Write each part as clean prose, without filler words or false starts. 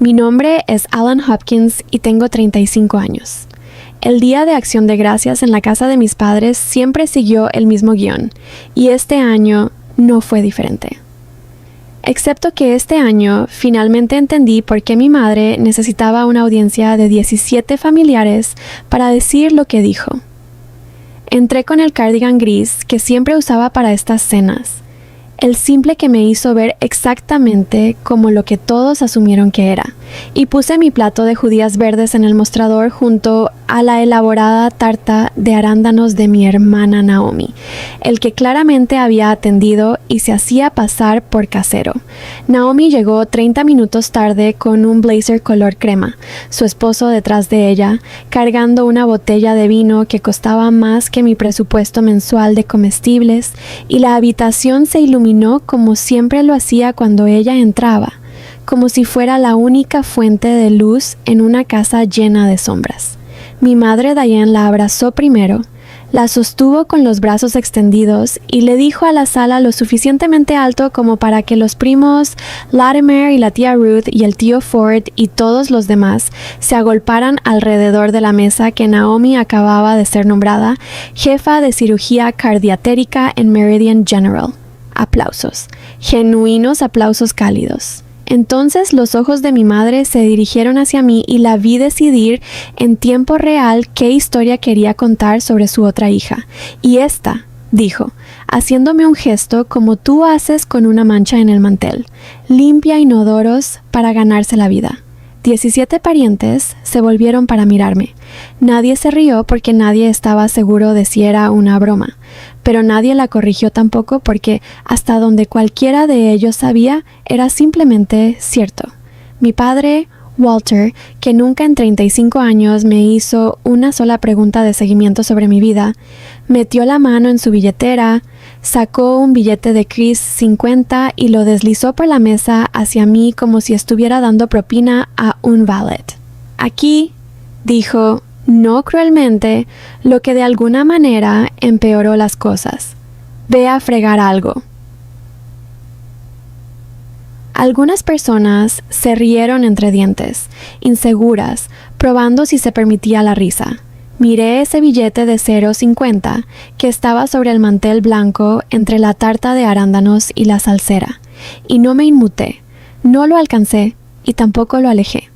Mi nombre es Alan Hopkins y tengo 35 años. El Día de Acción de Gracias en la casa de mis padres siempre siguió el mismo guión, y este año no fue diferente. Excepto que este año finalmente entendí por qué mi madre necesitaba una audiencia de 17 familiares para decir lo que dijo. Entré con el cardigan gris que siempre usaba para estas cenas, el simple que me hizo ver exactamente como lo que todos asumieron que era, y puse mi plato de judías verdes en el mostrador junto a la elaborada tarta de arándanos de mi hermana Naomi, el que claramente había atendido y se hacía pasar por casero. Naomi llegó 30 minutos tarde con un blazer color crema, su esposo detrás de ella, cargando una botella de vino que costaba más que mi presupuesto mensual de comestibles, y la habitación se iluminó como siempre lo hacía cuando ella entraba, como si fuera la única fuente de luz en una casa llena de sombras. Mi madre Diane la abrazó primero, la sostuvo con los brazos extendidos y le dijo a la sala lo suficientemente alto como para que los primos Latimer y la tía Ruth y el tío Ford y todos los demás se agolparan alrededor de la mesa que Naomi acababa de ser nombrada jefa de cirugía cardiatérica en Meridian General. Aplausos, genuinos aplausos cálidos. Entonces los ojos de mi madre se dirigieron hacia mí y la vi decidir en tiempo real qué historia quería contar sobre su otra hija. Y esta, dijo, haciéndome un gesto como tú haces con una mancha en el mantel, limpia inodoros para ganarse la vida. 17 parientes se volvieron para mirarme. Nadie se rió porque nadie estaba seguro de si era una broma, pero nadie la corrigió tampoco porque hasta donde cualquiera de ellos sabía era simplemente cierto. Mi padre, Walter, que nunca en 35 años me hizo una sola pregunta de seguimiento sobre mi vida, metió la mano en su billetera, sacó un billete de Chris 50 y lo deslizó por la mesa hacia mí como si estuviera dando propina a un valet. Aquí, dijo, no cruelmente, lo que de alguna manera empeoró las cosas. Ve a fregar algo. Algunas personas se rieron entre dientes, inseguras, probando si se permitía la risa. Miré ese billete de 0.50 que estaba sobre el mantel blanco entre la tarta de arándanos y la salsera, y no me inmuté, no lo alcancé y tampoco lo alejé.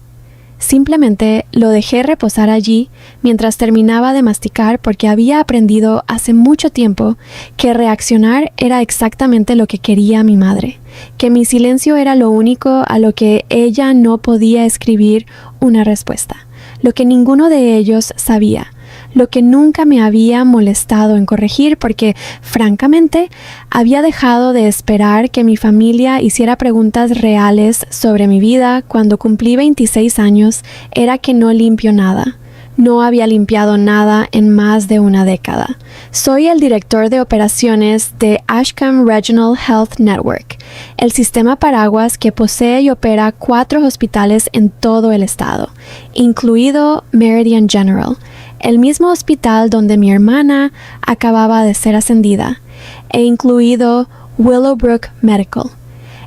Simplemente lo dejé reposar allí mientras terminaba de masticar porque había aprendido hace mucho tiempo que reaccionar era exactamente lo que quería mi madre, que mi silencio era lo único a lo que ella no podía escribir una respuesta, lo que ninguno de ellos sabía, lo que nunca me había molestado en corregir porque, francamente, había dejado de esperar que mi familia hiciera preguntas reales sobre mi vida cuando cumplí 26 años, era que no limpio nada. No había limpiado nada en más de una década. Soy el director de operaciones de Ashcombe Regional Health Network, el sistema paraguas que posee y opera 4 hospitales en todo el estado, incluido Meridian General, el mismo hospital donde mi hermana acababa de ser ascendida, e incluido Willowbrook Medical,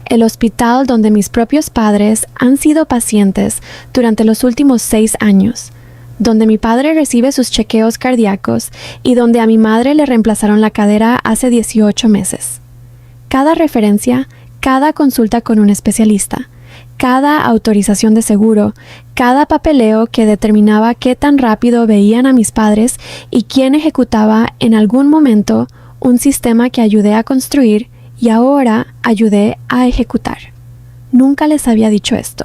el hospital donde mis propios padres han sido pacientes durante los últimos 6 años, donde mi padre recibe sus chequeos cardíacos y donde a mi madre le reemplazaron la cadera hace 18 meses. Cada referencia, cada consulta con un especialista, cada autorización de seguro, cada papeleo que determinaba qué tan rápido veían a mis padres y quién ejecutaba en algún momento un sistema que ayudé a construir y ahora ayudé a ejecutar. Nunca les había dicho esto,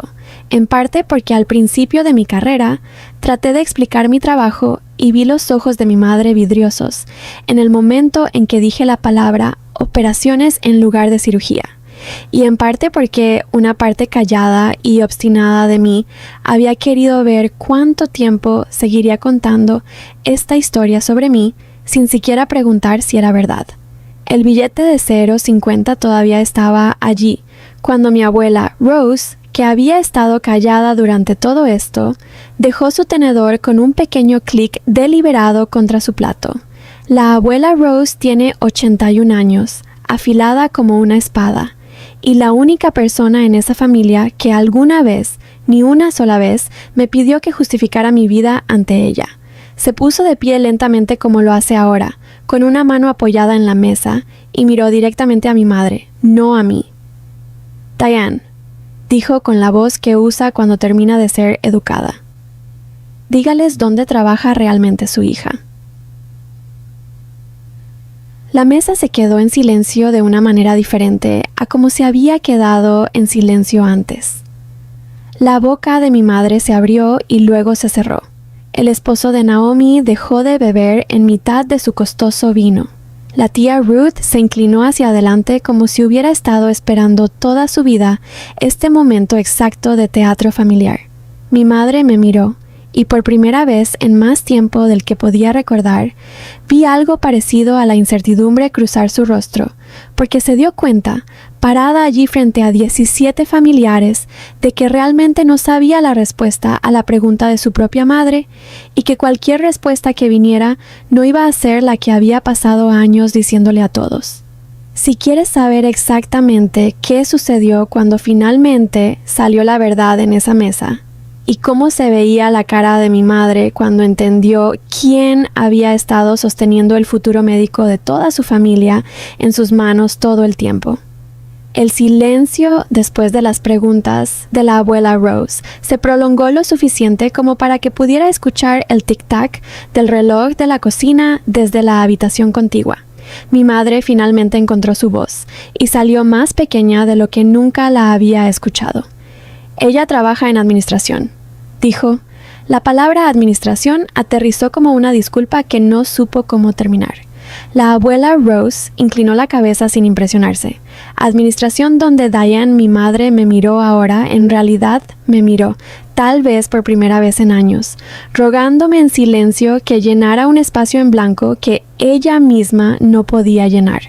en parte porque al principio de mi carrera traté de explicar mi trabajo y vi los ojos de mi madre vidriosos en el momento en que dije la palabra operaciones en lugar de cirugía. Y en parte porque una parte callada y obstinada de mí había querido ver cuánto tiempo seguiría contando esta historia sobre mí sin siquiera preguntar si era verdad. El billete de 0.50 todavía estaba allí, cuando mi abuela Rose, que había estado callada durante todo esto, dejó su tenedor con un pequeño clic deliberado contra su plato. La abuela Rose tiene 81 años, afilada como una espada, y la única persona en esa familia que alguna vez Ni una sola vez me pidió que justificara mi vida ante ella. Se puso de pie lentamente como lo hace ahora, con una mano apoyada en la mesa, y miró directamente a mi madre, no a mí. Diane, dijo con la voz que usa cuando termina de ser educada. Dígales dónde trabaja realmente su hija. La mesa se quedó en silencio de una manera diferente a como se había quedado en silencio antes. La boca de mi madre se abrió y luego se cerró. El esposo de Naomi dejó de beber en mitad de su costoso vino. La tía Ruth se inclinó hacia adelante como si hubiera estado esperando toda su vida este momento exacto de teatro familiar. Mi madre me miró, y por primera vez en más tiempo del que podía recordar, vi algo parecido a la incertidumbre cruzar su rostro, porque se dio cuenta, parada allí frente a 17 familiares, de que realmente no sabía la respuesta a la pregunta de su propia madre, y que cualquier respuesta que viniera no iba a ser la que había pasado años diciéndole a todos. Si quieres saber exactamente qué sucedió cuando finalmente salió la verdad en esa mesa, y cómo se veía la cara de mi madre cuando entendió quién había estado sosteniendo el futuro médico de toda su familia en sus manos todo el tiempo. El silencio después de las preguntas de la abuela Rose se prolongó lo suficiente como para que pudiera escuchar el tic-tac del reloj de la cocina desde la habitación contigua. Mi madre finalmente encontró su voz y salió más pequeña de lo que nunca la había escuchado. Ella trabaja en administración, dijo. La palabra administración aterrizó como una disculpa que no supo cómo terminar. La abuela Rose inclinó la cabeza sin impresionarse. Administración donde Diane, mi madre, me miró ahora, en realidad me miró, tal vez por primera vez en años, rogándome en silencio que llenara un espacio en blanco que ella misma no podía llenar.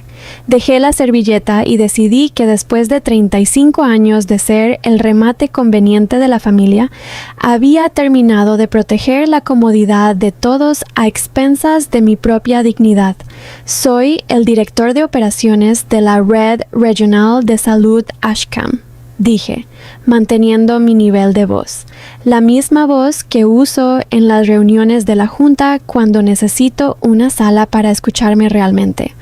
Dejé la servilleta y decidí que después de 35 años de ser el remate conveniente de la familia, había terminado de proteger la comodidad de todos a expensas de mi propia dignidad. Soy el director de operaciones de la Red Regional de Salud Ashcombe, dije, manteniendo mi nivel de voz. La misma voz que uso en las reuniones de la Junta cuando necesito una sala para escucharme realmente.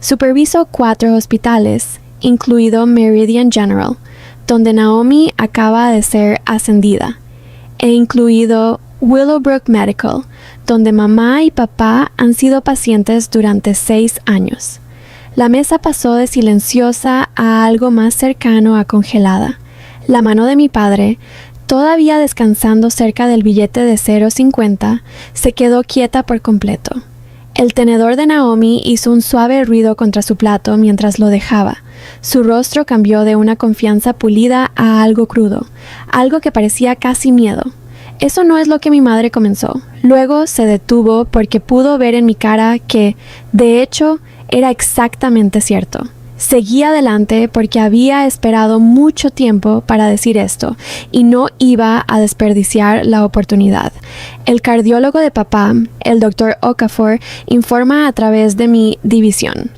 Superviso 4 hospitales, incluido Meridian General, donde Naomi acaba de ser ascendida, e incluido Willowbrook Medical, donde mamá y papá han sido pacientes durante 6 años. La mesa pasó de silenciosa a algo más cercano a congelada. La mano de mi padre, todavía descansando cerca del billete de 0.50, se quedó quieta por completo. El tenedor de Naomi hizo un suave ruido contra su plato mientras lo dejaba. Su rostro cambió de una confianza pulida a algo crudo, algo que parecía casi miedo. Eso no es lo que mi madre comenzó. Luego se detuvo porque pudo ver en mi cara que, de hecho, era exactamente cierto. Seguí adelante porque había esperado mucho tiempo para decir esto y no iba a desperdiciar la oportunidad. El cardiólogo de papá, el Dr. Okafor, informa a través de mi división.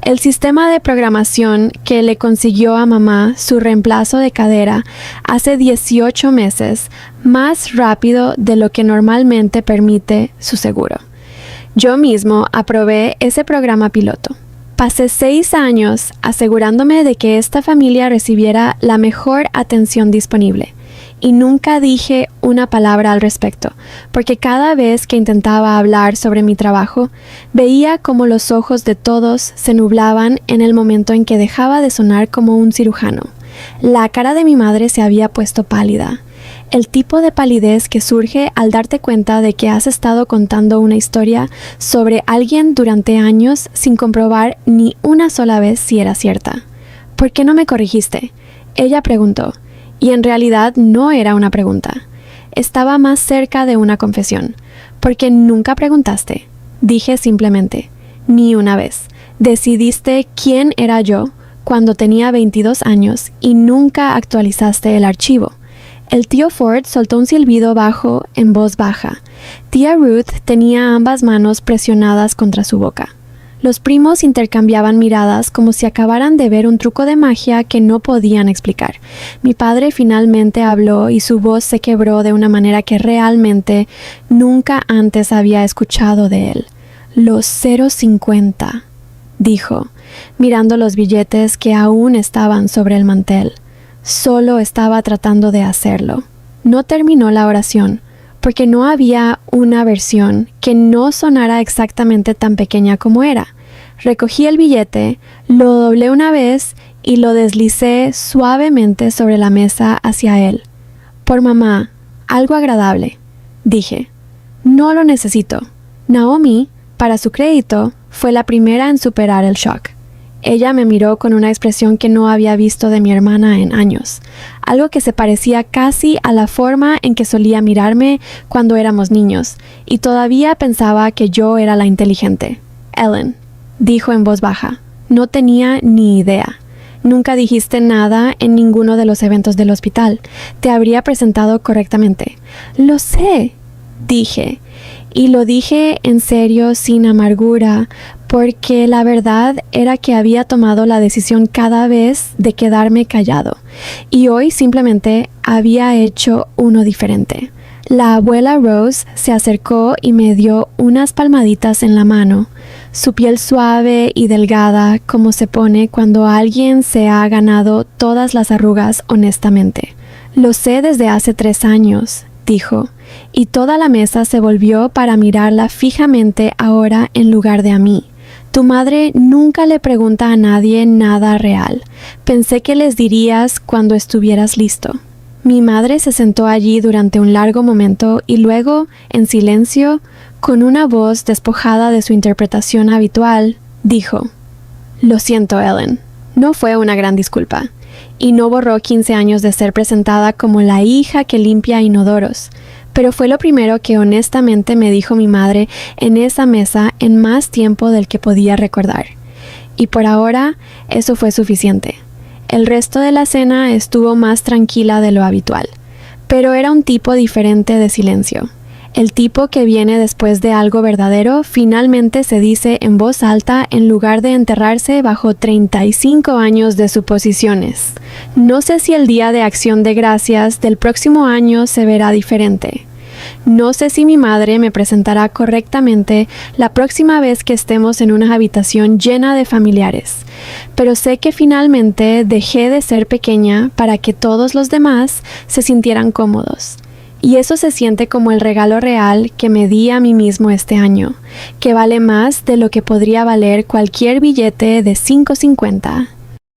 El sistema de programación que le consiguió a mamá su reemplazo de cadera hace 18 meses, más rápido de lo que normalmente permite su seguro. Yo mismo aprobé ese programa piloto. Pasé 6 años asegurándome de que esta familia recibiera la mejor atención disponible y nunca dije una palabra al respecto, porque cada vez que intentaba hablar sobre mi trabajo, veía como los ojos de todos se nublaban en el momento en que dejaba de sonar como un cirujano. La cara de mi madre se había puesto pálida. El tipo de palidez que surge al darte cuenta de que has estado contando una historia sobre alguien durante años sin comprobar ni una sola vez si era cierta. ¿Por qué no me corrigiste?, ella preguntó, y en realidad no era una pregunta. Estaba más cerca de una confesión. ¿Por qué nunca preguntaste? Dije simplemente, ni una vez. Decidiste quién era yo cuando tenía 22 años y nunca actualizaste el archivo. El tío Ford soltó un silbido bajo en voz baja. Tía Ruth tenía ambas manos presionadas contra su boca. Los primos intercambiaban miradas como si acabaran de ver un truco de magia que no podían explicar. Mi padre finalmente habló y su voz se quebró de una manera que realmente nunca antes había escuchado de él. Los 0.50, dijo, mirando los billetes que aún estaban sobre el mantel. Solo estaba tratando de hacerlo. No terminó la oración, porque no había una versión que no sonara exactamente tan pequeña como era. Recogí el billete, lo doblé una vez y lo deslicé suavemente sobre la mesa hacia él. Por mamá, algo agradable, dije. No lo necesito. Naomi, para su crédito, fue la primera en superar el shock. Ella me miró con una expresión que no había visto de mi hermana en años, algo que se parecía casi a la forma en que solía mirarme cuando éramos niños, y todavía pensaba que yo era la inteligente. Ellen, dijo en voz baja, no tenía ni idea. Nunca dijiste nada en ninguno de los eventos del hospital. Te habría presentado correctamente. Lo sé, dije, y lo dije en serio sin amargura, porque la verdad era que había tomado la decisión cada vez de quedarme callado, y hoy simplemente había hecho uno diferente. La abuela Rose se acercó y me dio unas palmaditas en la mano, su piel suave y delgada como se pone cuando alguien se ha ganado todas las arrugas honestamente. Lo sé desde hace 3 años, dijo, y toda la mesa se volvió para mirarla fijamente ahora en lugar de a mí. Tu madre nunca le pregunta a nadie nada real. Pensé que les dirías cuando estuvieras listo. Mi madre se sentó allí durante un largo momento y luego, en silencio, con una voz despojada de su interpretación habitual, dijo: Lo siento, Ellen. No fue una gran disculpa. Y no borró 15 años de ser presentada como la hija que limpia inodoros. Pero fue lo primero que honestamente me dijo mi madre en esa mesa en más tiempo del que podía recordar. Y por ahora, eso fue suficiente. El resto de la cena estuvo más tranquila de lo habitual, pero era un tipo diferente de silencio. El tipo que viene después de algo verdadero finalmente se dice en voz alta en lugar de enterrarse bajo 35 años de suposiciones. No sé si el Día de Acción de Gracias del próximo año se verá diferente. No sé si mi madre me presentará correctamente la próxima vez que estemos en una habitación llena de familiares, pero sé que finalmente dejé de ser pequeña para que todos los demás se sintieran cómodos. Y eso se siente como el regalo real que me di a mí mismo este año, que vale más de lo que podría valer cualquier billete de $5.50.